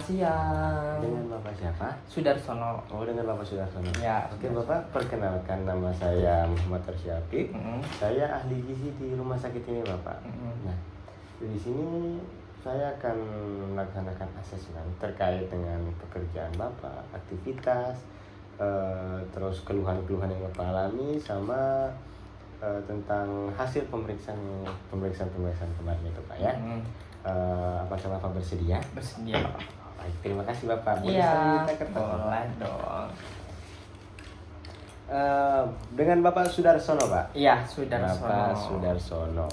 siang. Dengan Bapak siapa? Sudarsono. Oh, dengan Bapak Sudarsono. Ya. Oke Bapak, perkenalkan nama saya Muhammad Arsyafiq. Mm-hmm. Saya ahli gizi di rumah sakit ini Bapak. Nah, di sini saya akan melaksanakan asesmen terkait dengan pekerjaan Bapak, aktivitas, terus keluhan-keluhan yang Bapak alami sama tentang hasil pemeriksaan kemarin itu Pak ya. Apakah Bapak bersedia? Bersedia. Baik, terima kasih Bapak. Boleh Iya, saya minta kertas? boleh dong. Dengan Bapak Sudarsono Pak? Iya, Sudarsono. Bapak Sudarsono.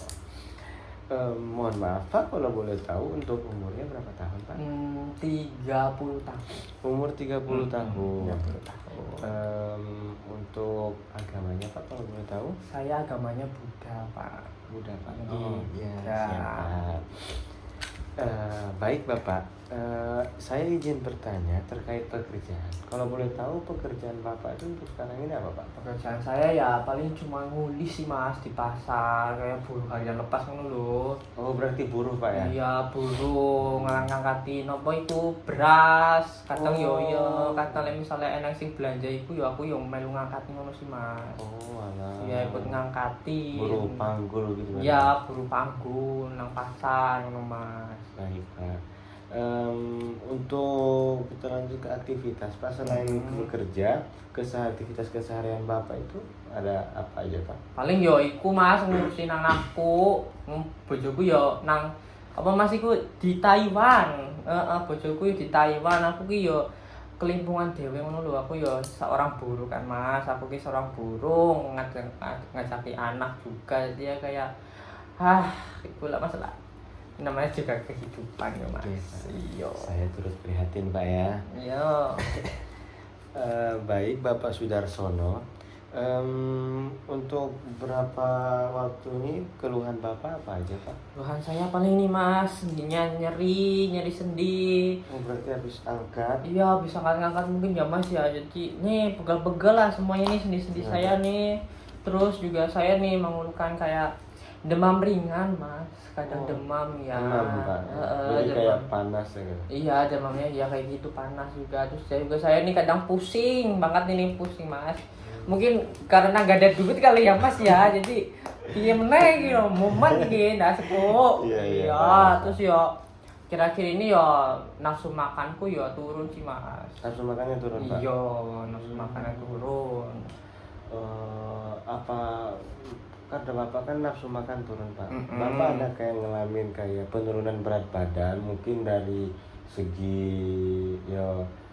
Mohon maaf Pak, kalau boleh tahu untuk umurnya berapa tahun Pak? 30 tahun. Umur 30 tahun. 30 tahun. Untuk agamanya Pak, kalau boleh tahu? Saya agamanya Buddha, Pak. Buddha Pak. Oh, iya, ya. siap. Baik Bapak, saya izin bertanya terkait pekerjaan. Kalau boleh tahu pekerjaan Bapak itu untuk sekarang ini apa Pak? Pekerjaan saya ya paling cuma nguli sih Mas di pasar, kayak buruh harian lepas ngono lho. Oh, berarti buruh Pak ya? Iya, buruh ngangkati nopo itu beras. Kadang yo kadang misalnya enak sing belanja iku yo aku yo melu ngangkati ngono sih Mas. Oh, alah. Iya, ikut ngangkati. Buruh panggul gitu kan? Iya, buruh panggul nang pasar ngono Mas. Baik Pak. Untuk kita lanjut ke aktivitas Pak, selain bekerja, aktivitas keseharian Bapak itu ada apa aja Pak? Paling yo iku Mas ngurusin anakku, bojoku yo nang apa Mas iku di Taiwan. Bojoku di Taiwan, aku ki yo kelimpungan dhewe ngono lho. Aku yo seorang buruh kan Mas. Aku ki seorang buruh ngajaki anak juga. Dia kayak iku lah masalah. Namanya juga kehidupan ya Mas. Iya. Saya turut prihatin Pak ya. Iya. Baik Bapak Sudarsono. Untuk berapa waktu ini keluhan Bapak apa aja Pak? Keluhan saya paling nih Mas, nyeri sendi. Oh, berarti habis angkat. Iya, bisa ngangkat mungkin ya Mas ya. Jadi nih pegal-pegal lah semuanya nih sendi-sendi saya nih. Terus juga saya nih mengeluhkan kayak demam ringan Mas. Kadang demam ya. Demam Pak. Jadi kayak panas ya gitu. Iya, demamnya ya kayak gitu, panas juga. Terus saya nih kadang pusing banget nih pusing Mas. Mungkin karena gak ada duit kali ya Mas ya. Jadi iya meneh gitu, momen iki ndak sepuk. Iya, terus yo kira-kira ini yo nafsu makanku yo turun sih Mas. Nafsu makannya turun Pak? Iya, nafsu makannya turun. Apa karena Bapak kan nafsu makan turun Pak. Bapak ada kayak ngalamin kayak penurunan berat badan mungkin dari segi ya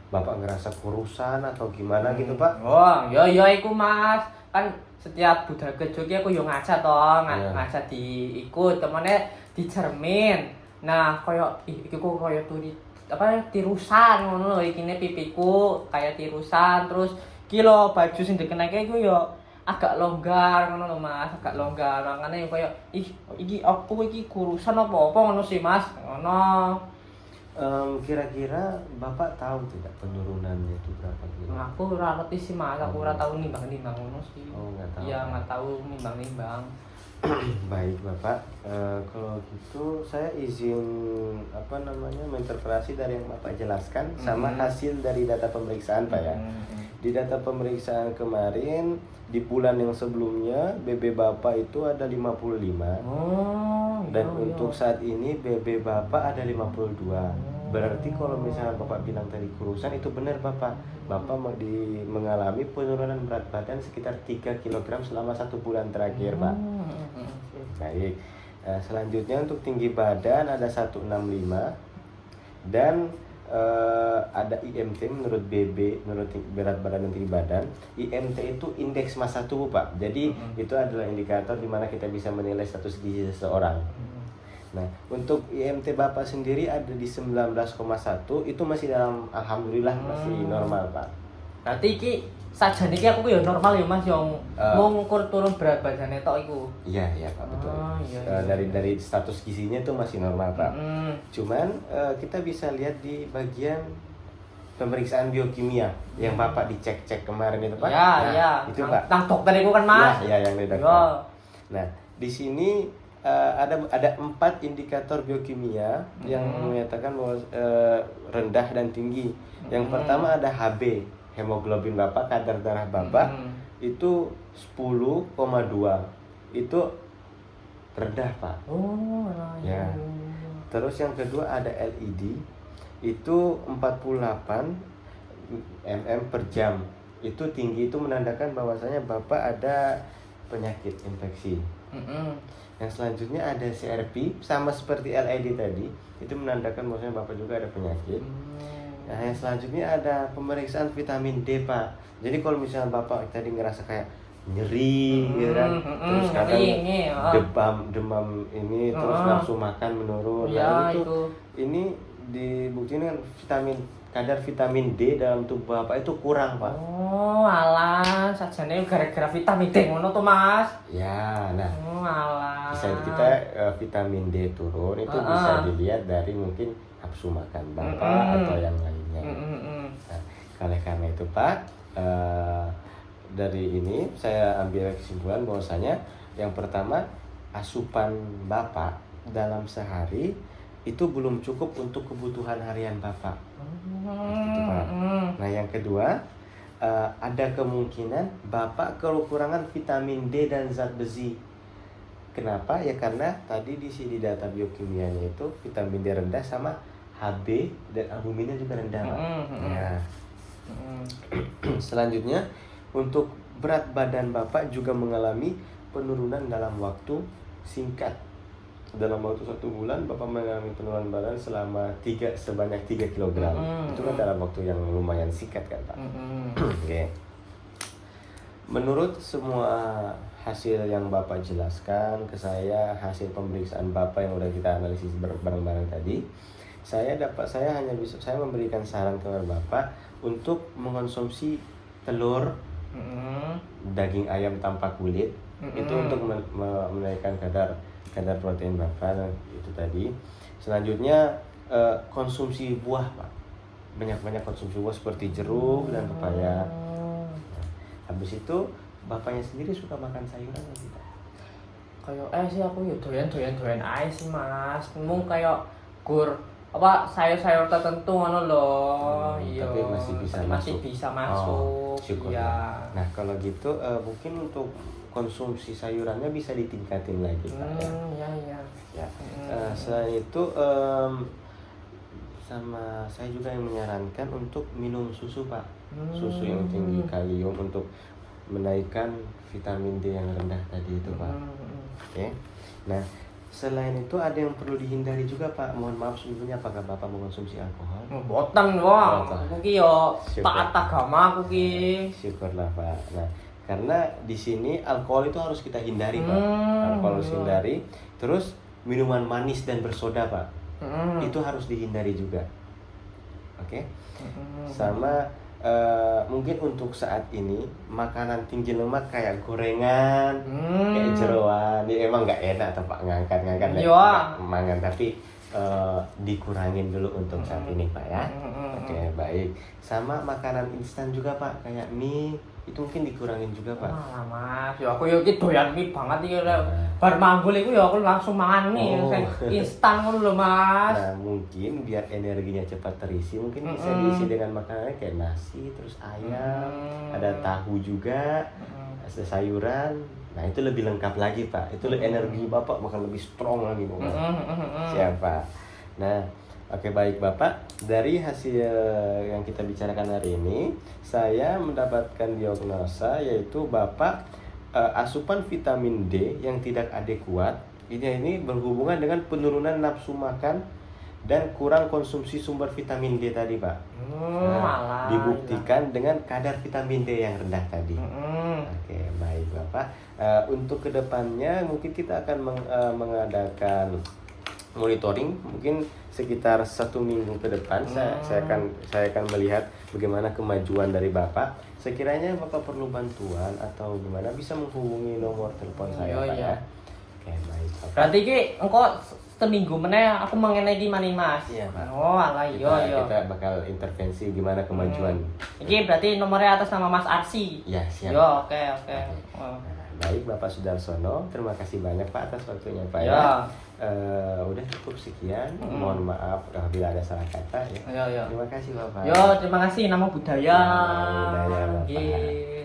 Bapak ngerasa kurusan atau gimana gitu Pak? Oh, yo iku Mas. Kan setiap budal kejo ki aku yo ngaca toh, ngaca diikut temene di cermin. Nah, koyo iku koyo tirusan ngono lho ikine pipiku kayak tirusan terus ki lho baju sing dikenake iku yo agak longgar ngono lho Mas, agak longgar. Makane koyo iki aku iki kurusan apa-apa ngono sih Mas. Ngono. Kira-kira Bapak tahu tidak penurunannya itu berapa kilo? Aku ora ngerti sih Mas, aku ora tahu nimbang-nimbang ngono sih. Oh, enggak tahu. Iya, enggak tahu nimbang-nimbang. Baik Bapak, kalau gitu saya izin menginterpretasi dari yang Bapak jelaskan sama hasil dari data pemeriksaan Pak ya. Di data pemeriksaan kemarin di bulan yang sebelumnya BB Bapak itu ada 55. Dan untuk saat ini BB Bapak ada 52. Berarti kalau misalnya Bapak bilang tadi kurusan itu benar Bapak. Bapak mengalami penurunan berat badan sekitar 3 kg selama 1 bulan terakhir Pak. Baik. Selanjutnya untuk tinggi badan ada 165 dan ada IMT menurut BB, menurut berat badan dan tinggi badan. IMT itu indeks massa tubuh Pak. Jadi itu adalah indikator di mana kita bisa menilai status gizi seseorang. Nah, untuk IMT Bapak sendiri ada di 19,1, itu masih dalam, alhamdulillah masih normal Pak. Berarti iki sajane iki aku ya normal ya Mas yang mau ngukur turun berat badannya tok iku. Iya Pak, betul. Iya. Dari status gizinya itu masih normal Pak. Cuman kita bisa lihat di bagian pemeriksaan biokimia yang Bapak dicek kemarin itu Pak. Iya. Itu Pak. Nang dokter itu kan Mas. Iya yang dari dokter. Nah, di sini ada 4 indikator biokimia yang menyatakan bahwa rendah dan tinggi. Yang pertama ada HB, hemoglobin Bapak, kadar darah Bapak itu 10,2. Itu rendah, Pak. Oh, ya. Terus yang kedua ada LED, itu 48 mm per jam. Itu tinggi, itu menandakan bahwasanya Bapak ada penyakit infeksi. Yang selanjutnya ada CRP, sama seperti LED tadi, itu menandakan bahwasanya Bapak juga ada penyakit. Nah, yang selanjutnya ada pemeriksaan vitamin D, Pak. Jadi kalau misalnya Bapak tadi ngerasa kayak nyeri, ya kan, terus kadang demam ini, terus nafsu makan menurun. Ya, nah, ini dibuktikan kadar vitamin D dalam tubuh Bapak itu kurang, Pak. Oh, alah, sajane gara-gara vitamin D ngono to, Mas. Ya, nah. Oh, alah. Bisa kita vitamin D turun itu bisa dilihat dari mungkin nafsu makan Bapak atau yang lainnya. Nah, oleh karena itu, Pak, dari ini saya ambil kesimpulan bahwasanya yang pertama, asupan Bapak dalam sehari itu belum cukup untuk kebutuhan harian Bapak. Gitu, Pak. Nah, yang kedua, ada kemungkinan Bapak kekurangan vitamin D dan zat besi. Kenapa? Ya karena tadi di sini data biokimianya itu vitamin D rendah sama HB dan albuminnya juga rendah, Pak. Ya. Selanjutnya, untuk berat badan Bapak juga mengalami penurunan dalam waktu singkat. Dalam waktu 1 bulan Bapak mengalami penurunan badan sebanyak 3 kg. Itu kan dalam waktu yang lumayan singkat kan, Pak. Oke. Menurut semua hasil yang Bapak jelaskan ke saya, hasil pemeriksaan Bapak yang udah kita analisis bareng-bareng tadi, saya memberikan saran kepada Bapak untuk mengkonsumsi telur, daging ayam tanpa kulit, itu untuk menaikkan kadar protein Bapak itu tadi. Selanjutnya konsumsi buah, Pak. Banyak-banyak konsumsi buah seperti jeruk dan pepaya. Habis itu Bapaknya sendiri suka makan sayuran nggak sih, Pak? Kayak sih aku ya doyan ae sih, Mas. Mung kayak sayur-sayur tertentu ngono loh. Iya. Tapi masih bisa masuk. Syukur. Ya. Nah, kalau gitu mungkin untuk konsumsi sayurannya bisa ditingkatin lagi, Pak. Ya. Selain itu sama saya juga yang menyarankan untuk minum susu, Pak. Susu yang tinggi kalium untuk menaikkan vitamin D yang rendah tadi itu, Pak. Oke. Nah, selain itu ada yang perlu dihindari juga, Pak. Mohon maaf sebelumnya, apakah Bapak mengkonsumsi alkohol? Boten, Wong. Aku ki yo taat agama aku ki. Syukurlah, Pak. Nah, karena di sini alkohol itu harus kita hindari, Pak. Alkohol harus hindari. Terus minuman manis dan bersoda, Pak. Itu harus dihindari juga. Oke? Sama mungkin untuk saat ini makanan tinggi lemak kayak gorengan, kayak jeroan, ya emang nggak enak atau Pak ngangkat mangan, tapi dikurangin dulu untuk saat ini, Pak, ya. Oke, baik. Sama makanan instan juga, Pak, kayak mie itu mungkin dikurangin juga, Pak. Mas, ya aku yo ki doyan mie banget iki lek bar manggul iku ya aku langsung mangan mie sing instan ngono lho, Mas. Nah, mungkin biar energinya cepat terisi, mungkin bisa diisi dengan makanan kayak nasi, terus ayam, ada tahu juga, ada sayuran. Nah, itu lebih lengkap lagi, Pak. Itu energi Bapak bakal lebih strong lagi, Pak. Siapa? Nah, oke, baik Bapak. Dari hasil yang kita bicarakan hari ini, saya mendapatkan diagnosa yaitu Bapak asupan vitamin D yang tidak adekuat. Ini berhubungan dengan penurunan nafsu makan dan kurang konsumsi sumber vitamin D tadi, Pak. Dibuktikan dengan kadar vitamin D yang rendah tadi. Oke, baik Bapak. Untuk kedepannya mungkin kita akan mengadakan monitoring mungkin sekitar 1 minggu ke depan. Saya akan melihat bagaimana kemajuan dari Bapak. Sekiranya Bapak perlu bantuan atau gimana bisa menghubungi nomor telepon saya, Pak, ya. Oke, baik Bapak. Berarti ki engko seminggu meneh aku mengenai di mana, Mas? Iya, Pak. Oh, alah iya. Kita bakal intervensi gimana kemajuan. Iki berarti nomornya atas nama Mas Arsi. Ya, siap. Yo, oke. Nah, Baik Bapak Sudarsono, terima kasih banyak Pak atas waktunya Pak Ya. ya. Udah cukup sekian. Mohon maaf apabila ada salah kata ya. Ya. Terima kasih Bapak. Yo, terima kasih nama budaya. Nama budaya, Bapak. Nggih.